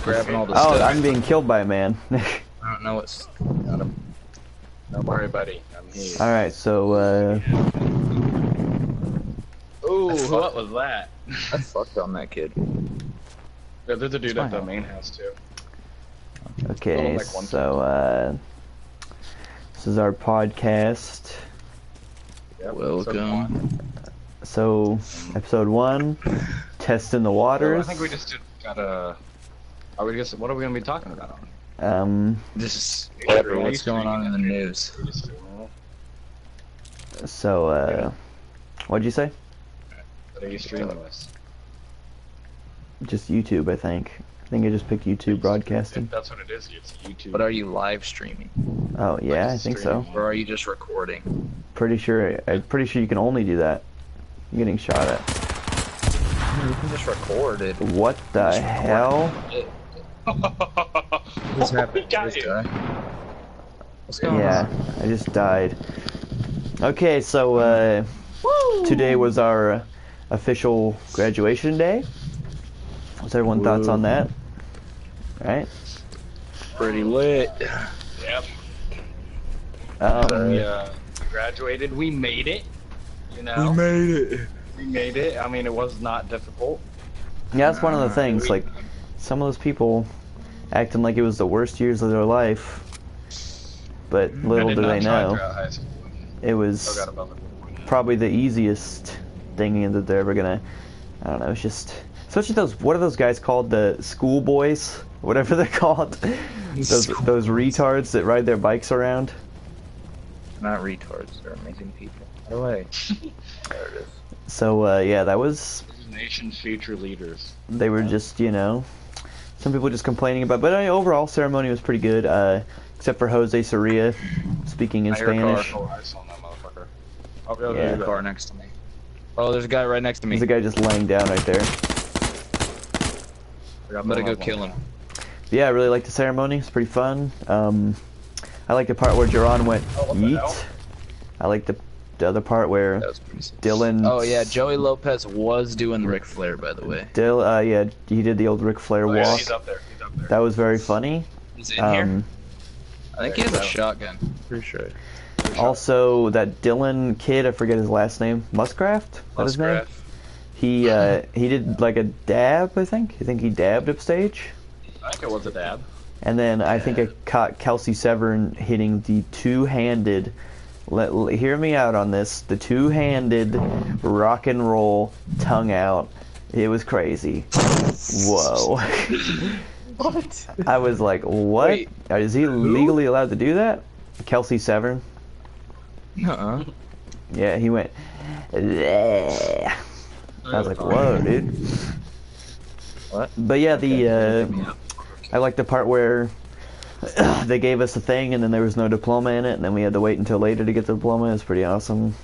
just grabbing all the Oh, stuff. I'm being killed by a man. I don't know what's... Don't worry, buddy. I'm here. Alright, so, Ooh, what was that? I fucked on that kid. Yeah, there's a dude at the fine. main house, too. okay, like one so, this is our podcast. Yep, Welcome. So, episode 1, testing the So I waters. think we just gotta... what are we gonna be talking about? This is Whatever, what's going on in the news. We just, So, what'd you say? what are you streaming this? Just YouTube, I think. I think I just picked YouTube broadcasting. That's what it is. It's YouTube. But are you live streaming? Oh, yeah, I think so. Or are you just recording? I'm pretty sure you can only do that. I'm getting shot at. You can just record it. What the hell? What's happening to Got this you. guy? What's going Yeah, I just died. Okay, so, today was our official graduation day. What's everyone's thoughts on that? Right? Pretty lit. Yep. Um, We graduated. We made it. You know, made it. we made it. I mean, it was not difficult. yeah, that's one of the things. Like, some of those people acting like it was the worst years of their life, but little I did do not they try know, throughout high school. it Still was got above it. probably the easiest thing that they're ever gonna. I don't know. It's just, especially those. What are those guys called? The schoolboys, whatever they're called. those retards that ride their bikes around. Not retards, they're amazing people. By the way, there it is. So yeah, that was. Nation's future leaders. They were just, you know, some people just complaining about. But overall, ceremony was pretty good, except for Jose Soria speaking in I hear a car. Spanish. Oh, I saw that motherfucker. Oh, Yeah. there's There's a car next to me. Oh, there's a guy right next to me. There's a guy just laying down right there. I'm gonna go kill him. Yeah, I really liked the ceremony. It's pretty fun. I like the part where Jaron went what the hell? yeet. I like the other part where That was pretty sick. Dylan. Oh yeah, Joey Lopez was doing Ric Flair, by the way. Yeah, he did the old Ric Flair Oh, yeah, walk. he's up there. He's up there. That was very funny. He's in here. Um, I think he has a shotgun. Pretty sure. also, that Dylan kid, I forget his last name, Muscraft? Is that his name? Musgrave. He did like a dab, I think. I think he dabbed upstage. I think it was a dab. And then I think I caught Kelsey Severn hitting the two-handed, hear me out on this, the two-handed rock and roll tongue out. It was crazy. Whoa. What? I was like, what? Wait, Is he legally allowed to do that? Kelsey Severn? Uh-uh. Yeah, he went, "Bleh." I was like, whoa, dude. What? But yeah, I like the part where they gave us a thing and then there was no diploma in it, and then we had to wait until later to get the diploma. It was pretty awesome.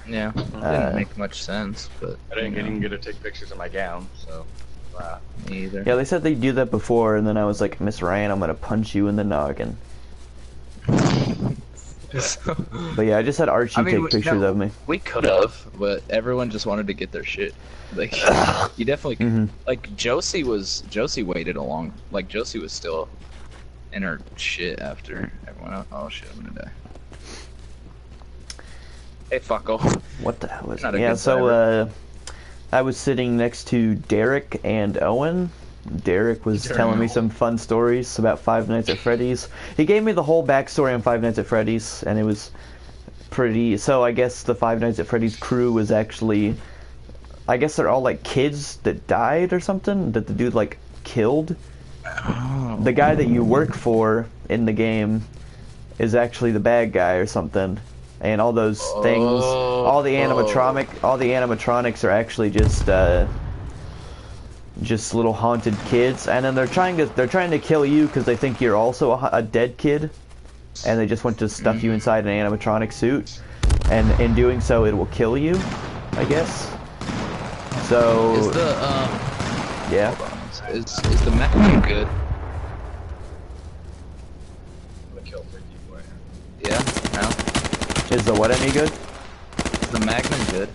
Yeah. Didn't make much sense, but I didn't even get to take pictures of my gown, so. me either. Yeah, they said they'd do that before, and then I was like, Miss Ryan, I'm gonna punch you in the noggin. But yeah, I just had Archie take pictures of me. We could have, but everyone just wanted to get their shit. Like, you definitely Mhm. like Josie waited along. Like Josie was still in her shit after everyone else. Oh shit, I'm gonna die. Hey, fucko. What the hell is Not a Yeah, good so I was sitting next to Derek and Owen. Derek was telling me some fun stories about Five Nights at Freddy's. He gave me the whole backstory on Five Nights at Freddy's, and it was pretty... So I guess the Five Nights at Freddy's crew was actually... I guess they're all, like, kids that died or something, that the dude, like, killed. Oh. The guy that you work for in the game is actually the bad guy or something. And all those things, all the animatronics are actually just little haunted kids, and then they're trying to kill you because they think you're also a dead kid, and they just want to stuff you inside an animatronic suit, and in doing so it will kill you, I guess. So Is the yeah. is the Magnum good? I'm gonna kill 3 people right Yeah. No. Is the what any good? Is the Magnum good?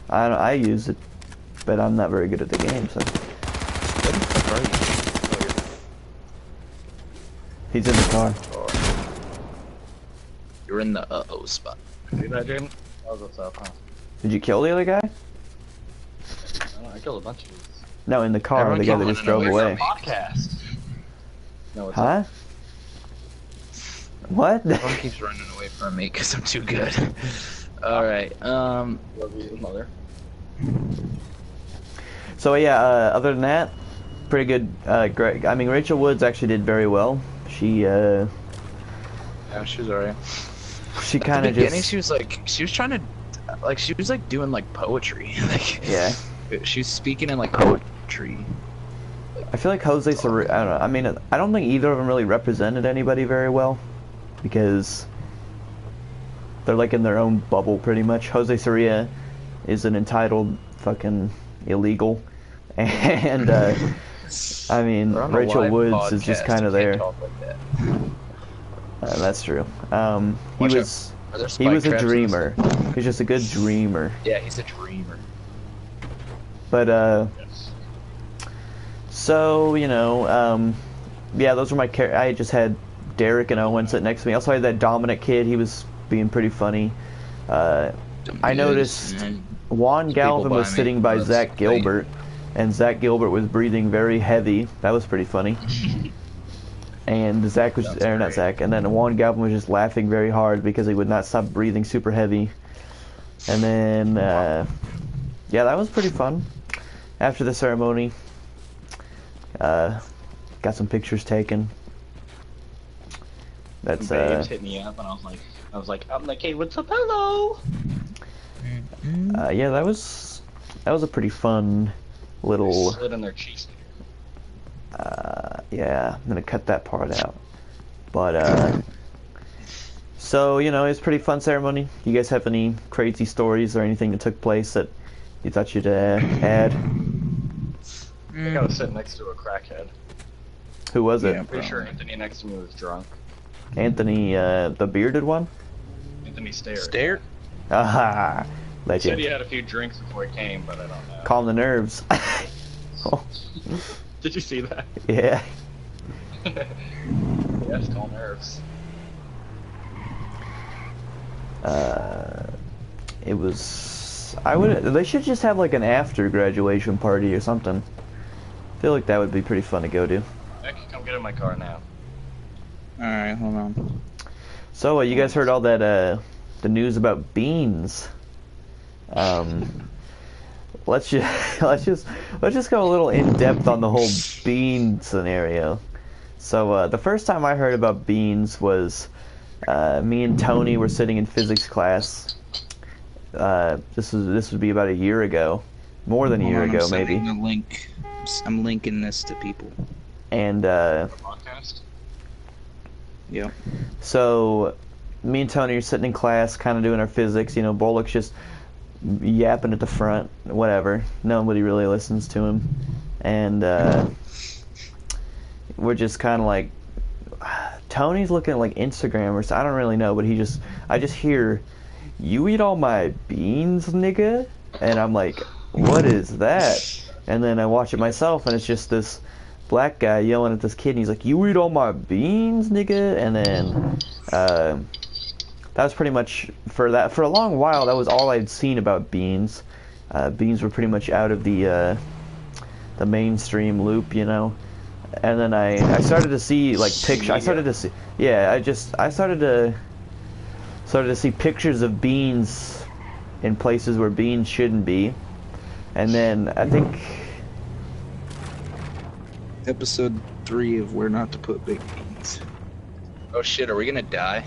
I use it, but I'm not very good at the game, so. What the fuck are you? He's in the car. You're in the uh-oh spot. See that, Jaden? That was what's up, huh? Did you kill the other guy? I killed a bunch of these. No, in the car, Everyone the guy keep that just running drove away away. Podcast. No, it's Huh? What? Everyone keeps running away from me because I'm too good. Alright, Love you, mother. So yeah, other than that, pretty good. Great. I mean, Rachel Woods actually did very well. She yeah, she was alright. she At the kind of beginning, just she was trying to, like, she was like doing like poetry. Like, yeah. she was speaking in like poetry. I feel like Jose Sarria. I don't know. I mean, I don't think either of them really represented anybody very well because they're like in their own bubble pretty much. Jose Sarria is an entitled fucking illegal, and I mean We're on a Rachel live Woods is just podcast, kind of you can't there. talk like that. That's true. He Watch was Are there he spike was a traps in this? dreamer. He's just a good dreamer. Yeah, he's a dreamer. But Yes. so you know, yeah, those were my. I just had Derek and Owen sit next to me. Also, I had that Dominic kid. He was being pretty funny. I noticed Juan Galvin was sitting by Zach Gilbert, and Zach Gilbert was breathing very heavy. That was pretty funny. And Zach was, or not Zach, and then Juan Galvin was just laughing very hard because he would not stop breathing super heavy. And then, yeah, that was pretty fun. After the ceremony, got some pictures taken. That's Babes hit me up, and I was like, I'm like, hey, what's up, hello? yeah, that was a pretty fun little. Slid in their cheeks. Yeah, I'm gonna cut that part out. But so you know, it's a pretty fun ceremony. You guys have any crazy stories or anything that took place that you thought you'd add? I gotta sit next to a crackhead. Who was it? Yeah. I'm pretty sure Anthony next to me was drunk. Anthony, the bearded one. Anthony stared. Stare? Ah, Said legend. he had a few drinks before he came, but I don't know. Calm the nerves. Oh, Did you see that? yeah. Yes, calm nerves. It was. I would. They should just have like an after graduation party or something. I feel like that would be pretty fun to go to. I can come get in my car now. Alright, hold on. So, you guys heard all that the news about beans? Let's just let's just go a little in depth on the whole bean scenario. So, the first time I heard about beans was me and Tony were sitting in physics class. This would be about a year ago, more than a year ago, maybe. The link. I'm linking this to people. And Podcast? Yep. so me and Tony are sitting in class, kind of doing our physics. You know, Bullock's just yapping at the front, whatever. Nobody really listens to him, and we're just kind of like, Tony's looking at like Instagram or so, I don't really know, but I just hear, "You eat all my beans, nigga," and I'm like, "What is that?" And then I watch it myself, and it's just this black guy yelling at this kid, and he's like, "You eat all my beans, nigga," and then that was pretty much for a long while. That was all I'd seen about beans. Beans were pretty much out of the mainstream loop, you know. And then I started to see like pictures. I started to see pictures of beans in places where beans shouldn't be. And then I think Episode 3 of Where Not to Put Big Beans. Oh shit, are we gonna die?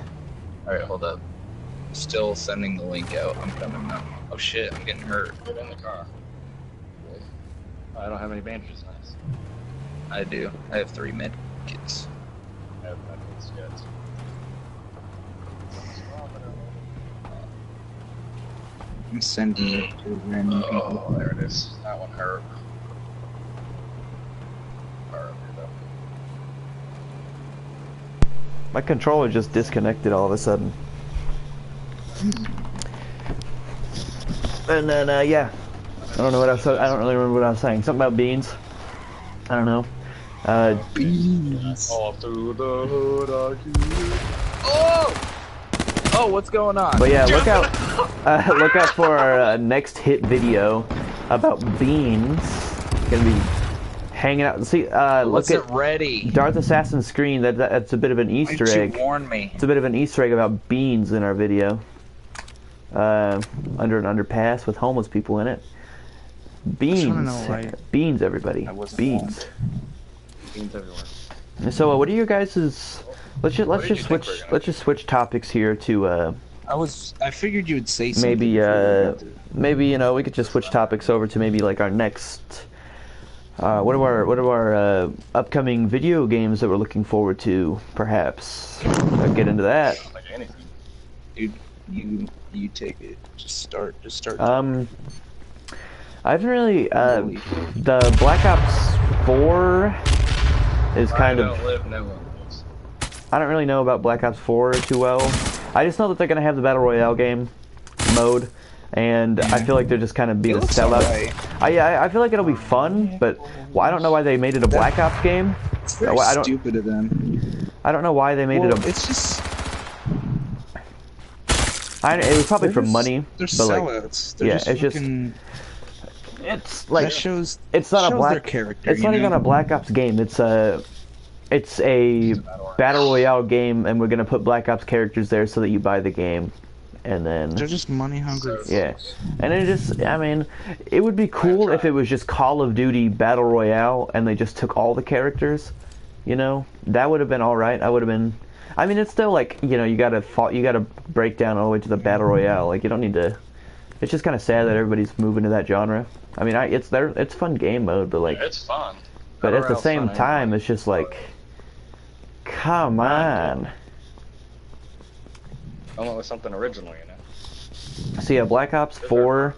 Alright, hold up. Still sending the link out. I'm coming now. Oh shit, I'm getting hurt. Get in the car. I don't have any bandages, nice. I do. I have 3 med kits. I have bandages yet. I'm sending it to random people. Oh, there it is. That one hurt. my controller just disconnected all of a sudden. And then yeah, I don't know what I was. I don't really remember what I was saying. Something about beans. I don't know. Beans. All through the hood, I Oh! Oh, what's going on? But yeah, look out for our next hit video about beans. Gonna be hanging out. See, What's look it at ready? Darth Assassin's screen. That's a bit of an Easter Why egg. didn't you warn me? It's a bit of an Easter egg about beans in our video. Under an underpass with homeless people in it. Beans. Beans, everybody. Beans. Beans everywhere. So, what are your guys's? Let's just switch topics here to I figured you would say something. maybe you know we could just switch topics over to maybe like our next. What are our upcoming video games that we're looking forward to? Perhaps get into that. Like anything. Dude, you take it. Just start. I haven't really. The Black Ops 4 is kind of. I don't really know about Black Ops 4 too well. I just know that they're gonna have the Battle Royale game mode, and I feel like they're just kind of being a sellout. Right. I feel like it'll be fun, but I don't know why they made it a Black Ops game. It's very stupid of them. I don't know why they made it a. It's just. It was probably for money. They're but sellouts. Like, it's just. It's like that shows. It's not a Black. Character, it's not even a Black Ops game. It's a Battle Royale game, and we're gonna put Black Ops characters there so that you buy the game, and then they're just money hungry. Yeah, and I mean, it would be cool if it was just Call of Duty Battle Royale, and they just took all the characters. You know, that would have been all right. I would have been. I mean, it's still like you gotta break down all the way to the Battle Royale. Like you don't need to. It's just kind of sad that everybody's moving to that genre. I mean, it's fun game mode, but like it's fun. But at the same time, it's just like. Come on. I went with something original, you know. So yeah, Black Ops 4.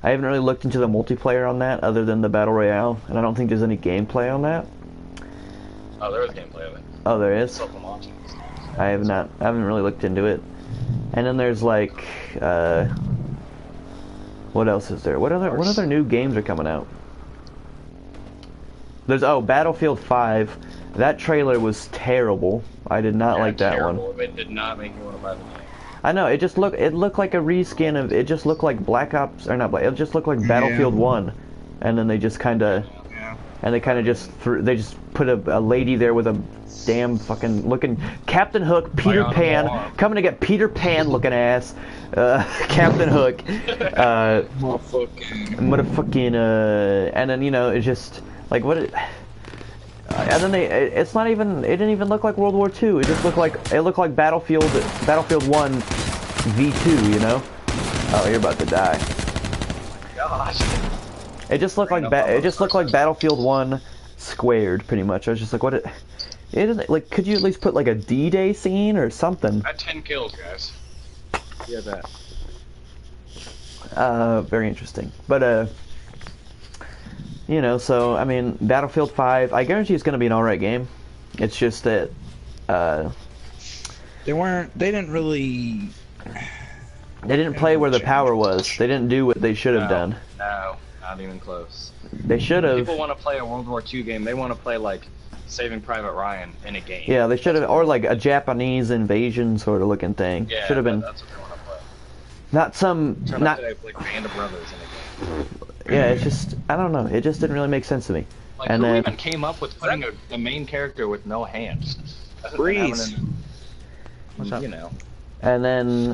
I haven't really looked into the multiplayer on that other than the Battle Royale, and I don't think there's any gameplay on that. Oh, there is gameplay of it. Oh, there is? I haven't really looked into it. And then there's like, what else is there? What other new games are coming out? There's Battlefield 5. That trailer was terrible. I did not like that one. It did not make me want to buy the game. I know, it looked like a reskin of, it just looked like Black Ops, or not Black, it just looked like Battlefield 1. And then they just kinda, they just put a lady there with a damn fucking looking, Captain Hook, Peter Pan, coming to get Peter Pan looking ass, Captain Hook, motherfucking, and then, you know, it's just, like, and then it didn't even look like World War II. It just looked like Battlefield 1 V2, you know? Oh, you're about to die. Gosh. It just looked like Battlefield 1 squared, pretty much. I was just like, what? It isn't like. Could you at least put like a D-Day scene or something? I had 10 kills, guys. Yeah, that. Very interesting, but you know, so, I mean, Battlefield 5, I guarantee it's going to be an alright game. It's just that, they didn't really... They didn't play where the power was. They didn't do what they should have done. No, not even close. They should have. People want to play a World War II game. They want to play, like, Saving Private Ryan in a game. Yeah, they should have, or like a Japanese invasion sort of looking thing. Yeah, should have been. That's what they want to play. Not some... Not like Band of Brothers in a game. Yeah, it's just, I don't know, it just didn't really make sense to me. Like, and who then, even came up with putting a main character with no hands? Breeze. What's up? You know. And then,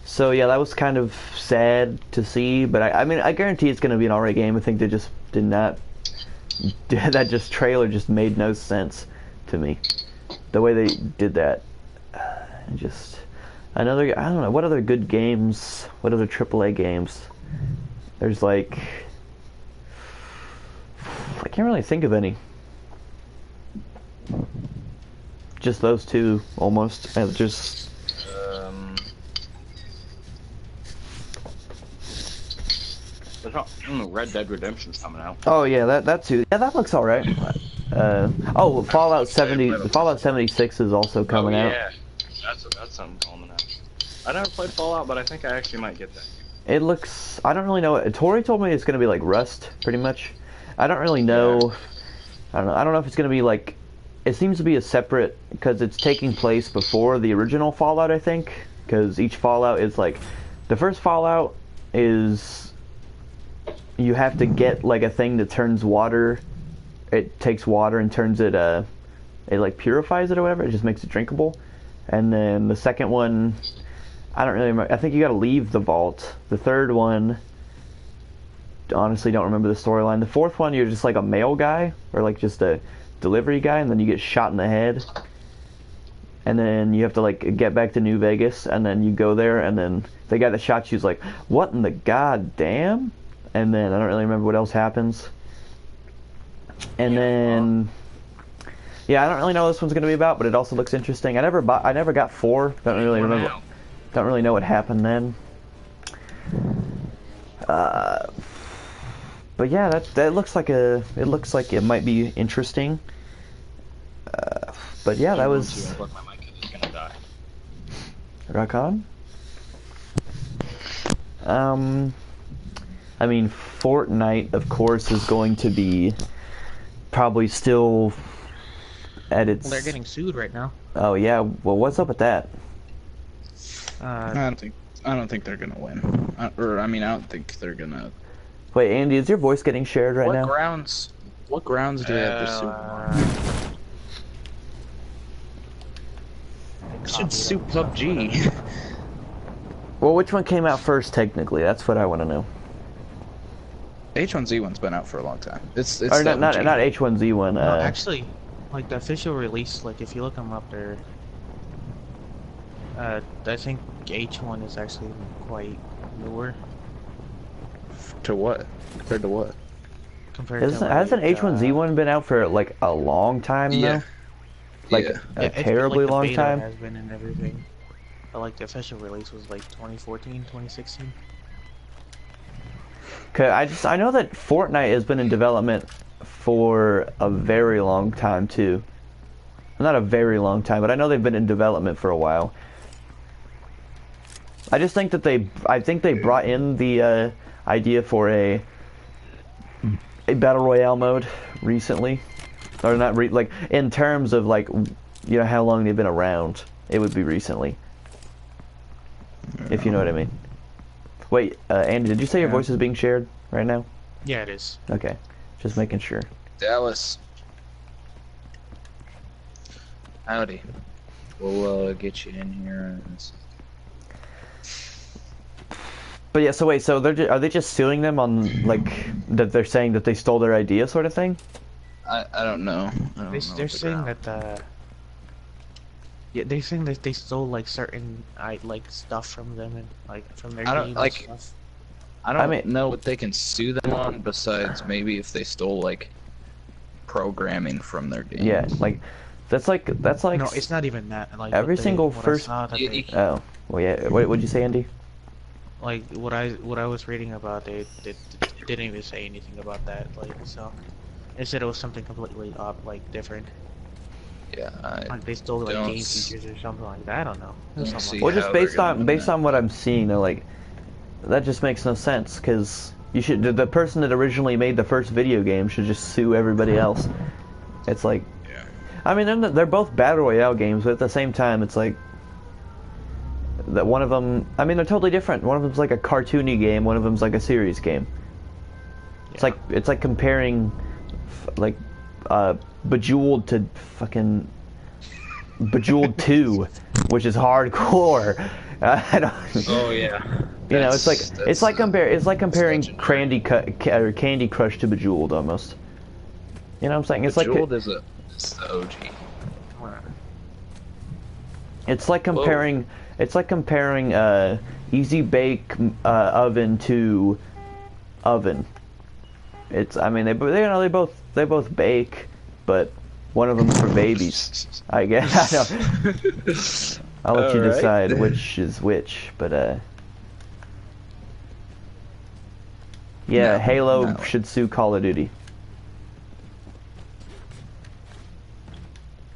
so yeah, that was kind of sad to see, but I mean, I guarantee it's going to be an alright game. I think they just did not, that trailer just made no sense to me. The way they did that. Just, I don't know, what other good games, what other AAA games? There's like, I can't really think of any. Just those two, almost. Just. Red Dead Redemption's coming out. Oh yeah, that too. Yeah, that looks alright. Fallout 76 is also coming out. Yeah, that's something coming out. I never played Fallout, but I think I actually might get that. It looks, I don't really know. Tori told me it's going to be like Rust, pretty much. I don't really know. I don't know if it's gonna be like. It seems to be a separate because it's taking place before the original Fallout, I think. Because each Fallout is like, the first Fallout is you have to get like a thing that turns water. It takes water and turns it it like purifies it or whatever. It just makes it drinkable. And then the second one, I don't really remember. I think you got to leave the vault. The third one, honestly don't remember the storyline. The fourth one, you're just like a mail guy or like just a delivery guy, and then you get shot in the head. And then you have to like get back to New Vegas, and then you go there, and then the guy that shot you's like, what in the goddamn? And then I don't really remember what else happens. And then yeah, I don't really know what this one's gonna be about, but it also looks interesting. I never got 4. Don't really remember. Don't really know what happened then. But yeah, that looks like it looks like it might be interesting. But yeah, that was rock on. I mean, Fortnite, of course, is going to be probably still at its. Well, they're getting sued right now. Oh yeah, well, what's up with that? I don't think they're gonna win. I don't think they're gonna. Wait, Andy, is your voice getting shared right now? What grounds do they have to sue them on? Should sue PUBG. Well, which one came out first, technically? That's what I want to know. H1Z1's been out for a long time. It's or not H1Z1. No, actually, like the official release, like if you look them up, they're. I think H1 is actually quite newer. To what? Compared to what? Hasn't H1Z1 been out for like a long time though? Like a terribly like long time. Has been and everything. But like the official release was like 2014, 2016. Cause I know that Fortnite has been in development for a very long time too. Not a very long time, but I know they've been in development for a while. I just think that they brought in the idea for a battle royale mode recently, or not like in terms of like you know how long they've been around. It would be recently, if you know what I mean. Wait, Andy, did you say your voice is being shared right now? Yeah, it is. Okay, just making sure. Dallas. Howdy. We'll get you in here. But yeah, so wait, so are they just suing them on like that they're saying that they stole their idea sort of thing? I don't know. They're saying that yeah, they're saying that they stole like certain like stuff from them and like from their game and stuff. I don't know what they can sue them on besides maybe if they stole like programming from their game. Yeah, like that's like no, it's not even that. Like every single first. Oh, well, yeah. What would you say, Andy? Like what I was reading about, they didn't even say anything about that. Like so, they said it was something completely like different. Yeah, like they stole like game features or something like that. I don't know. Well, just based on what I'm seeing, like that just makes no sense because you should the person that originally made the first video game should just sue everybody else. It's like, yeah. I mean, they're both battle royale games, but at the same time, it's like. That one of them, I mean, they're totally different. One of them's like a cartoony game. One of them's like a serious game. Yeah. It's like comparing, like, Bejeweled to fucking Bejeweled 2, which is hardcore. I don't. Oh yeah. You know, it's like comparing Candy Crush to Bejeweled almost. You know what I'm saying? It's Bejeweled is the OG. It's like comparing. Whoa. It's like comparing Easy Bake Oven to Oven. I mean they both bake, but one of them's for babies. I guess. I know. I'll let you decide which is which, but yeah, no, Halo should sue Call of Duty.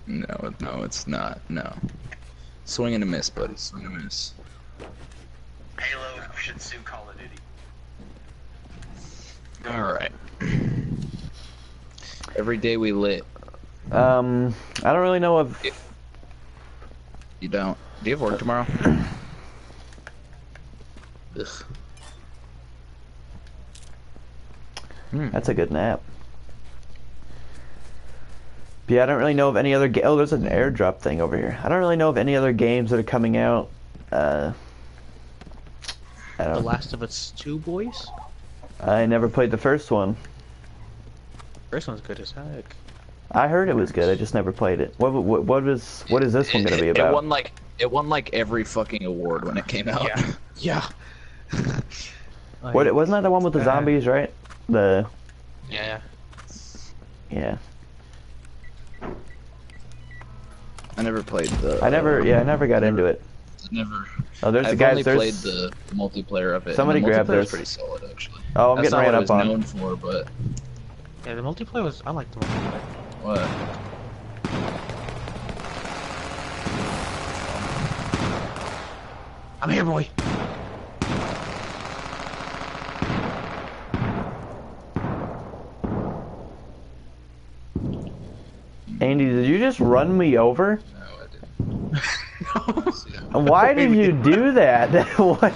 No, it's not. No. Swing and a miss, buddy. Swing and a miss. Halo should sue Call of Duty. Alright. Every day we lit. I don't really know if... You don't. Do you have work tomorrow? Ugh. That's a good nap. But yeah, I don't really know of any other oh, there's an airdrop thing over here. I don't really know of any other games that are coming out. I The don't. Last of Us 2, boys. I never played the first one. First one's good as heck. I heard it was good. I just never played it. What is this one gonna be about? It won like every fucking award when it came out. Yeah. What wasn't that the one with the zombies, right? The Yeah. yeah. I never played the. I never got into it. Never. Oh, there's the I've guys. only There's played the multiplayer of it. Somebody and the grab multiplayer's this. Pretty solid, actually. Oh, I'm That's getting not ran what up it was on. known for, but Yeah, the multiplayer was. I like the multiplayer. what? I'm here, boy. Andy, did you just run me over? No, I didn't. Why did you do that? What?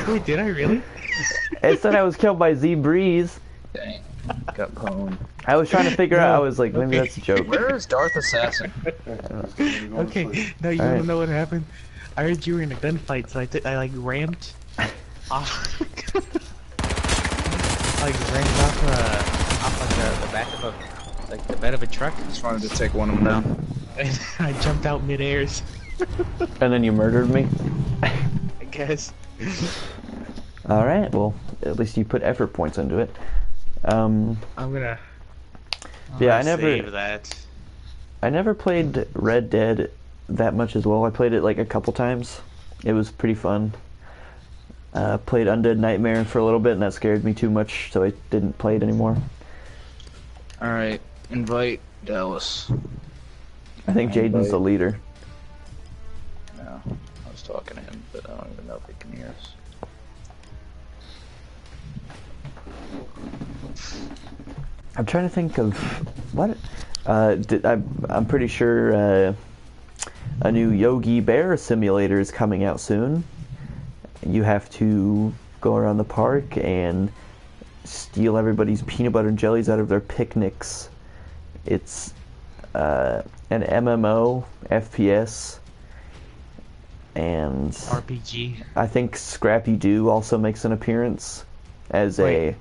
Wait, did I really? It said I was killed by Z Breeze. Dang. Got pwned. I was trying to figure out. I was like, maybe that's a joke. Where is Darth Assassin? Okay, no, you Alright. don't know what happened. I heard you were in a gunfight, so I like ramped off. like ramped off like the back of a like the bed of a truck, Just wanted to take one of them down. and I jumped out mid-airs. And then you murdered me. I guess. All right. Well, at least you put effort points into it. I'm gonna. Yeah, I save that. I never played Red Dead that much as well. I played it like a couple times. It was pretty fun. Played Undead Nightmare for a little bit, and that scared me too much, so I didn't play it anymore. All right, invite Dallas. I think Jaden's the leader. No, I was talking to him, but I don't even know if he can hear us. I'm trying to think of what. I'm pretty sure a new Yogi Bear simulator is coming out soon. You have to go around the park and steal everybody's peanut butter and jellies out of their picnics. It's an MMO FPS, and RPG. I think Scrappy Doo also makes an appearance as Wait.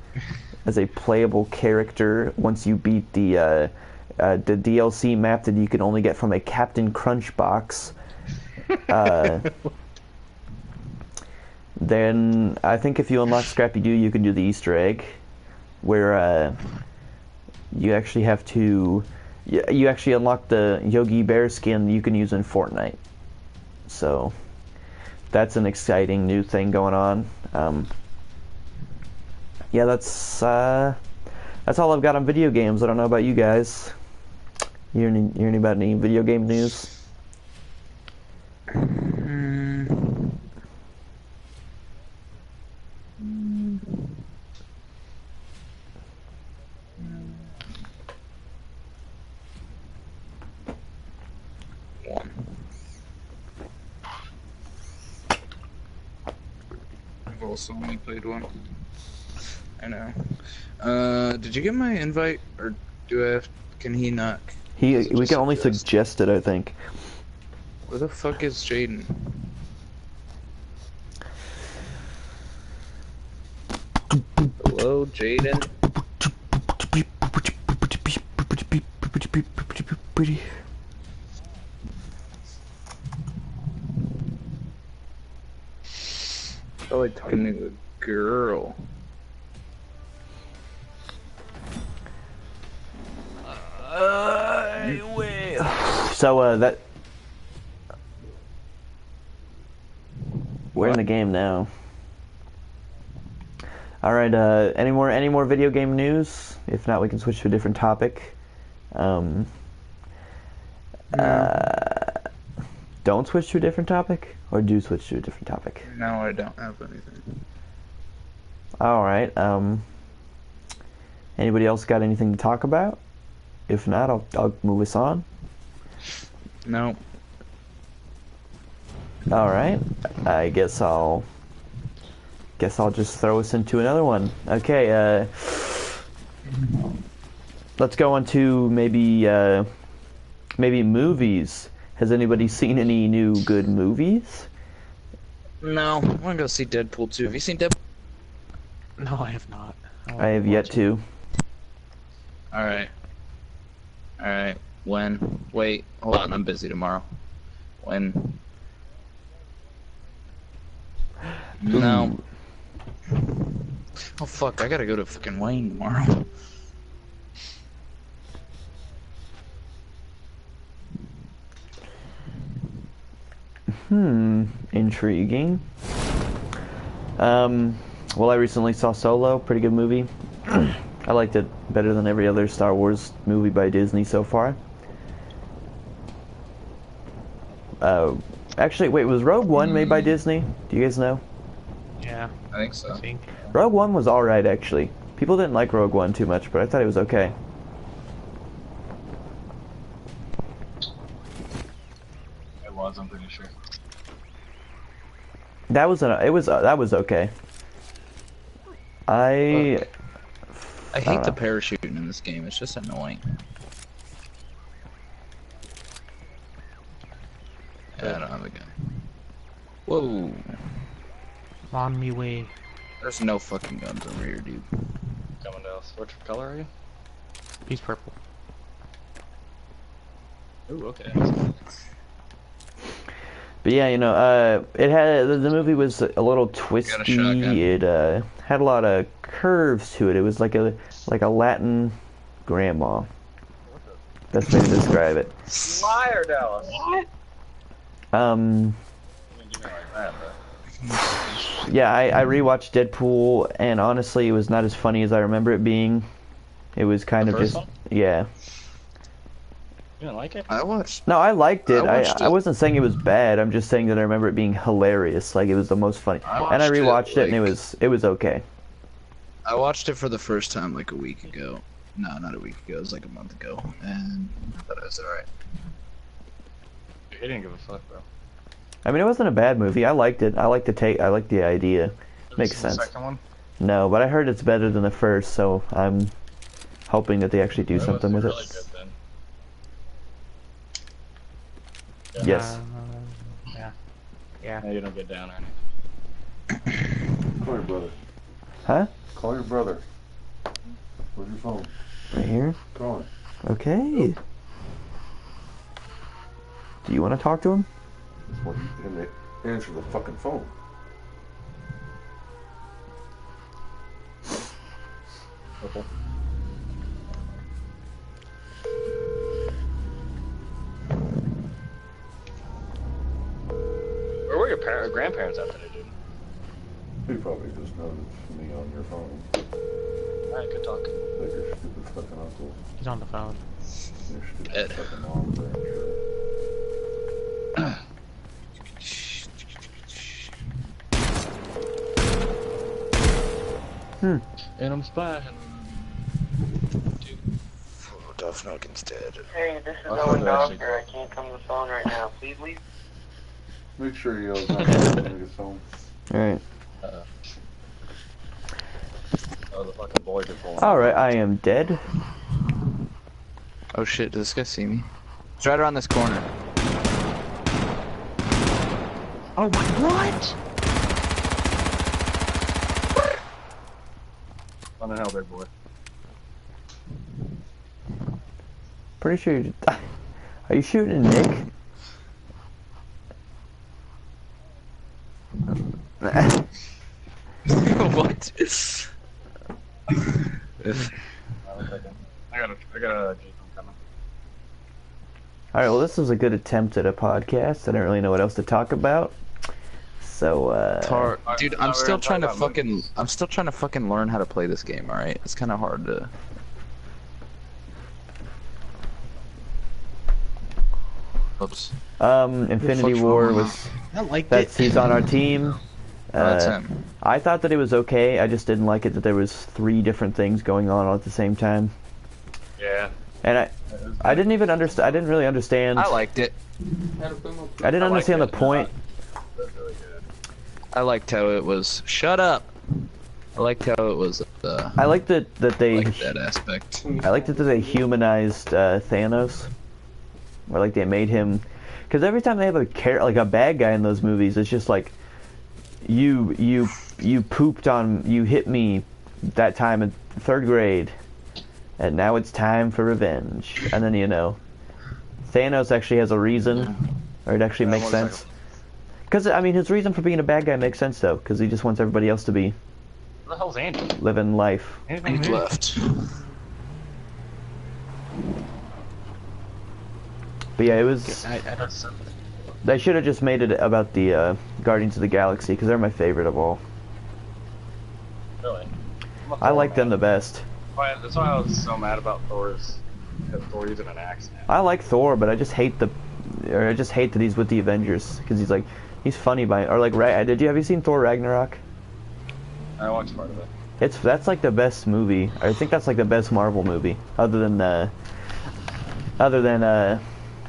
a playable character once you beat the DLC map that you can only get from a Captain Crunch box. Then I think if you unlock Scrappy Doo, you can do the Easter egg, where you actually have to you actually unlock the Yogi Bear skin you can use in Fortnite. So that's an exciting new thing going on. Yeah, that's all I've got on video games. I don't know about you guys. You hear any about any video game news? I've also only played one. I know. Did you get my invite, or do I have? Can he not? We can only Suggest. suggest it, I think. Where the fuck is Jaden? Hello, Jaden. Probably talking to a girl. So that we're in the game now. All right. Any more video game news? If not, we can switch to a different topic. Don't switch to a different topic, or do switch to a different topic. No, I don't have anything. All right. Anybody else got anything to talk about? If not, I'll move us on. No. All right. I guess I'll just throw us into another one. Okay. Let's go on to maybe movies. Has anybody seen any new good movies? No. I want to go see Deadpool 2. Have you seen Deadpool? No, I have not. I have yet to. Alright. Alright. When? Wait. Hold on. I'm busy tomorrow. When? No. Oh, fuck. I gotta go to fucking Wayne tomorrow. Intriguing. Well, I recently saw Solo. Pretty good movie. I liked it better than every other Star Wars movie by Disney so far. Actually, wait, was Rogue One made by Disney? Do you guys know? Yeah, I think so. I think. Rogue One was alright, actually. People didn't like Rogue One too much, but I thought it was okay. It was, I'm pretty sure. That was okay. I hate the parachuting in this game. It's just annoying. Yeah, I don't have a gun. Whoa. On me way. There's no fucking guns over here, dude. Coming to us. What color are you? He's purple. Ooh, okay. But yeah, you know, it had the movie was a little twisty. It had a lot of curves to it. It was like a Latin grandma. Best way to describe it. Liar, Dallas. What? Yeah, I rewatched Deadpool, and honestly, it was not as funny as I remember it being. It was kind of just one? yeah. You didn't like it? I watched. No, I liked it. watched I wasn't saying it was bad. I'm just saying that I remember it being hilarious. Like it was the most funny. And I rewatched it, and it was okay. I watched it for the first time like a week ago. No, not a week ago. It was like a month ago, and I thought it was alright. He didn't give a fuck, bro. I mean, it wasn't a bad movie. I liked it. I liked the idea. Makes sense. The second one? No, but I heard it's better than the first, so I'm hoping that they actually do something with it. Really good, then. Yes. Yeah. Yeah, you don't get down or Call your brother. Huh? Call your brother. Where's your phone? Right here? Call him. Okay. Do you want to talk to him? Well, you can answer the fucking phone. Okay. Where were your grandparents after they did? He probably just noticed me on your phone. Alright, good talk. Like your stupid fucking uncle. He's on the phone. Your stupid Ed. fucking mom, I'm sure. And I'm splashing. Oh, Duff Nugget's dead. Hey, this is Oh, Owen they're actually- Doctor. I can't come to the phone right now. Please leave. Make sure he yells out when he gets home. Alright. Oh, the fucking boys are pulling. Alright, I am dead. Oh shit, does this guy see me? It's right around this corner. Oh my, what? On the hell, big boy. Pretty sure you are you shooting Nick? What? I got a Jeep coming. Alright, well this was a good attempt at a podcast. I don't really know what else to talk about. So Dude, I'm still trying to fucking learn how to play this game, alright? It's kinda hard to... Oops. Infinity War was I liked he's on our team. That's him. I thought that it was okay. I just didn't like it that there was 3 different things going on all at the same time. Yeah. And I didn't even understand. I didn't really understand. I liked it. I didn't understand the point. I liked how it was. Shut up. I liked how it was. I liked that they. Like that aspect. I liked that they humanized Thanos, or like they made him. Because every time they have a bad guy in those movies, it's just like, you pooped on, you hit me that time in 3rd grade, and now it's time for revenge. And then Thanos actually has a reason, or it actually makes sense. Because I mean, his reason for being a bad guy makes sense though, because he just wants everybody else to be. Where the hell's Andy? Living life. He left. But yeah, it was. They should have just made it about the Guardians of the Galaxy, because they're my favorite of all. Really? I like them the best. That's why I was so mad about Thor's. Because Thor using an axe now. I like Thor, but I just hate that he's with the Avengers, because he's funny have you seen Thor Ragnarok? I watched part of it. That's like the best movie. I think that's like the best Marvel movie, other than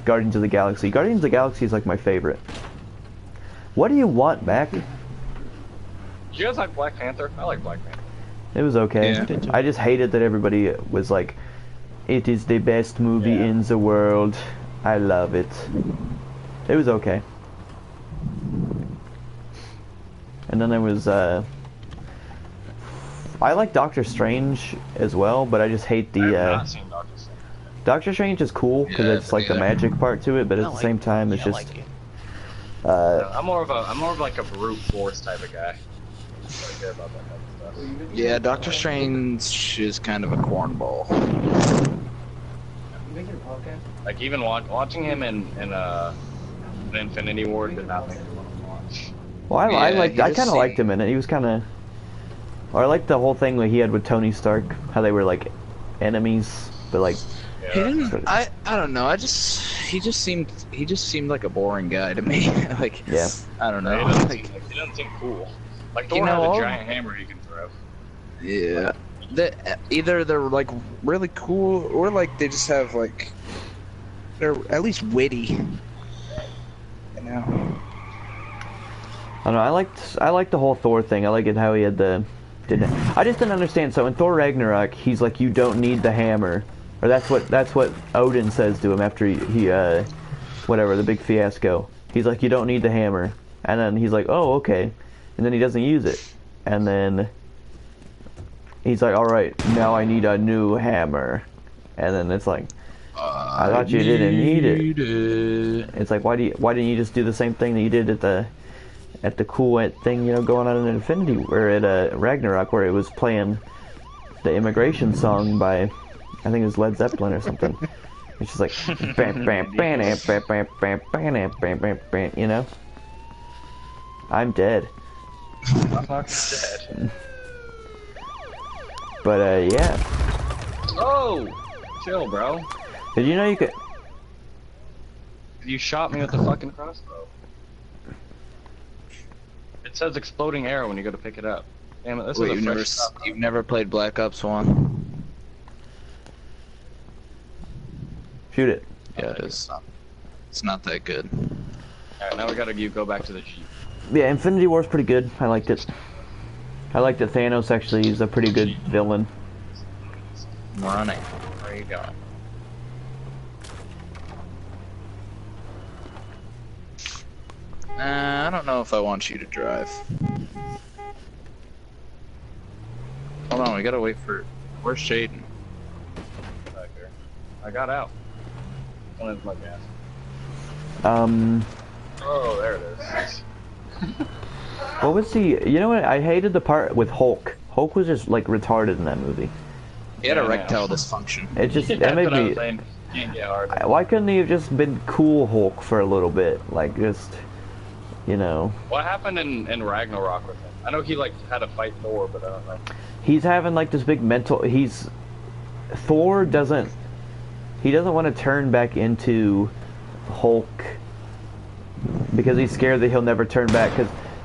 Guardians of the Galaxy. Guardians of the Galaxy is like my favorite. What do you want, Mac? Did you guys like Black Panther? I like Black Panther. It was okay. Yeah. I just hated that everybody was like, it is the best movie in the world. I love it. It was okay. And then there was, I like Doctor Strange as well, but I just hate the, I have not seen Doctor Strange. Doctor Strange is cool, because it's like the magic part to it, but at the same time, it's just, I'm more of like a brute force type of guy. I don't care about that type of stuff. Yeah, Doctor Strange is kind of a cornball. Like even watching him in Infinity War did not make me want to watch. well, I kind of seemed- liked him in it. He was kind of, or I liked the whole thing that he had with Tony Stark, how they were like enemies, but like, He didn't. I don't know. He just seemed like a boring guy to me. Like, Yeah. I don't He know. doesn't seem cool. Like Thor has a giant hammer he can throw. Yeah. Either they're like really cool, or like they just have like they're at least witty. You know. I don't know. I liked the whole Thor thing. I like it how he had I just didn't understand. So in Thor Ragnarok, he's like, you don't need the hammer, or that's what Odin says to him after he whatever, the big fiasco. He's like, you don't need the hammer, and then he's like, oh, okay, and then he doesn't use it, and then he's like, all right, now I need a new hammer, and then it's like, I thought you didn't need it. It's like, why didn't you just do the same thing that you did at the cool thing, going on in Infinity, or at Ragnarok, where it was playing the immigration song by, I think it was Led Zeppelin or something. It's just like, bam, bam, bam, bam, bam, bam, bam, bam, bam, bam, bam, I'm dead. I'm fucking dead. But, yeah. Oh! Chill, bro. Did you know you could... You shot me with the fucking crossbow. It says exploding arrow when you go to pick it up. Damn it, this Wait, is a fresh stop. you've never played Black Ops 1? Shoot it. Yeah, it's not that good. Alright, now we gotta go back to the Jeep. Yeah, Infinity War's pretty good. I liked it. I like that Thanos actually is a pretty good villain. I'm running. Where are you going? I don't know if I want you to drive. Hold on, we gotta wait for... Where's Shaden? Back here. I got out. Went into my gas. Oh, there it is. What was the... You know what? I hated the part with Hulk. Hulk was just, like, retarded in that movie. He had Yeah, erectile yeah. dysfunction. It just... That's that made what I was me... saying. Can't get hard. Why couldn't he have just been cool Hulk for a little bit? Like, just... What happened in Ragnarok with him? I know he, like, had to fight Thor, but I don't know. He's having, like, this big mental... Thor doesn't... He doesn't want to turn back into Hulk because he's scared that he'll never turn back.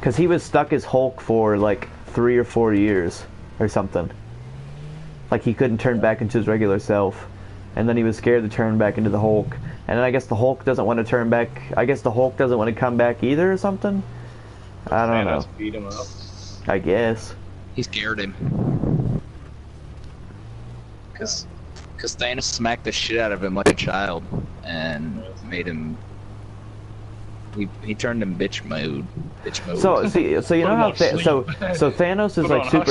Because he was stuck as Hulk for like 3 or 4 years or something. Like he couldn't turn back into his regular self. And then he was scared to turn back into the Hulk. And then I guess the Hulk doesn't want to turn back. I guess the Hulk doesn't want to come back either or something. I don't know. Beat him up. I guess. He scared him. Because Thanos smacked the shit out of him like a child and made him. He turned him bitch mode. So you know how so Thanos is like super.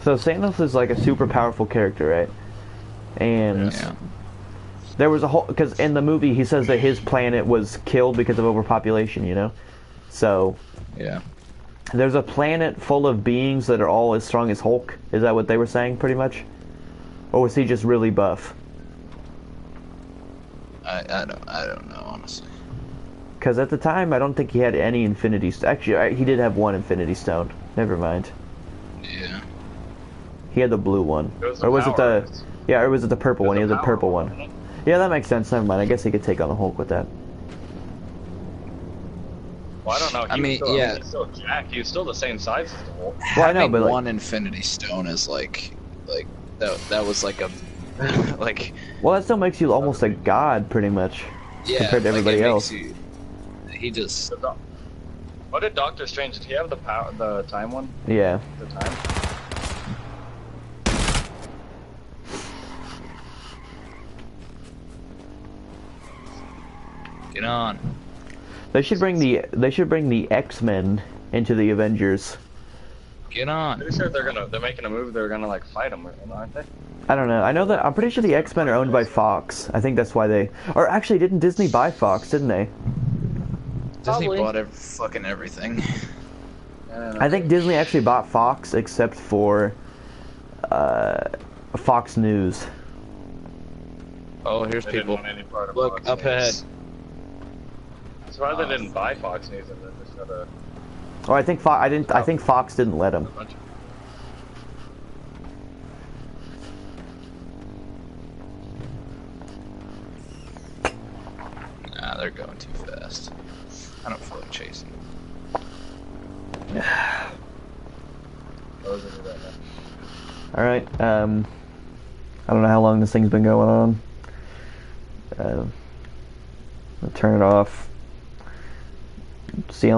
So Thanos is like a super powerful character, right? And there was a whole because in the movie he says that his planet was killed because of overpopulation. You know, so yeah. There's a planet full of beings that are all as strong as Hulk. Is that what they were saying, pretty much? Or was he just really buff? I don't know, honestly. Because at the time, I don't think he had any Infinity Stone. Actually, he did have one Infinity Stone. Never mind. Yeah. He had the blue one. Or was it the... Yeah, or was it the purple one? He had the purple one. Yeah, that makes sense. Never mind. I guess he could take on the Hulk with that. Well, I don't know. I mean, yeah. He's still Jack. He was still the same size as the Hulk. Well, I know, but like... one Infinity Stone is like that was like a like. Well, that still makes you almost a god, pretty much, compared to everybody else. He just. What did Doctor Strange? Did he have the power, the time one? Yeah. The time. Get on. They should bring the X-Men into the Avengers. Get on. Pretty sure they're making a move. They're gonna like fight them, aren't they? I don't know. I'm pretty sure the X-Men are owned by Fox. I think that's why they... Or actually, didn't Disney buy Fox, didn't they? Disney bought fucking everything. I think Disney actually bought Fox, except for Fox News. Oh, here's They people. didn't want any part of Look, Fox up ahead. News. That's why they didn't buy Fox News and then just got a Oh, I think I think Fox didn't let him. bunch of... Nah, they're going too fast. I don't feel like chasing. All right. I don't know how long this thing's been going on. I'll turn it off. See how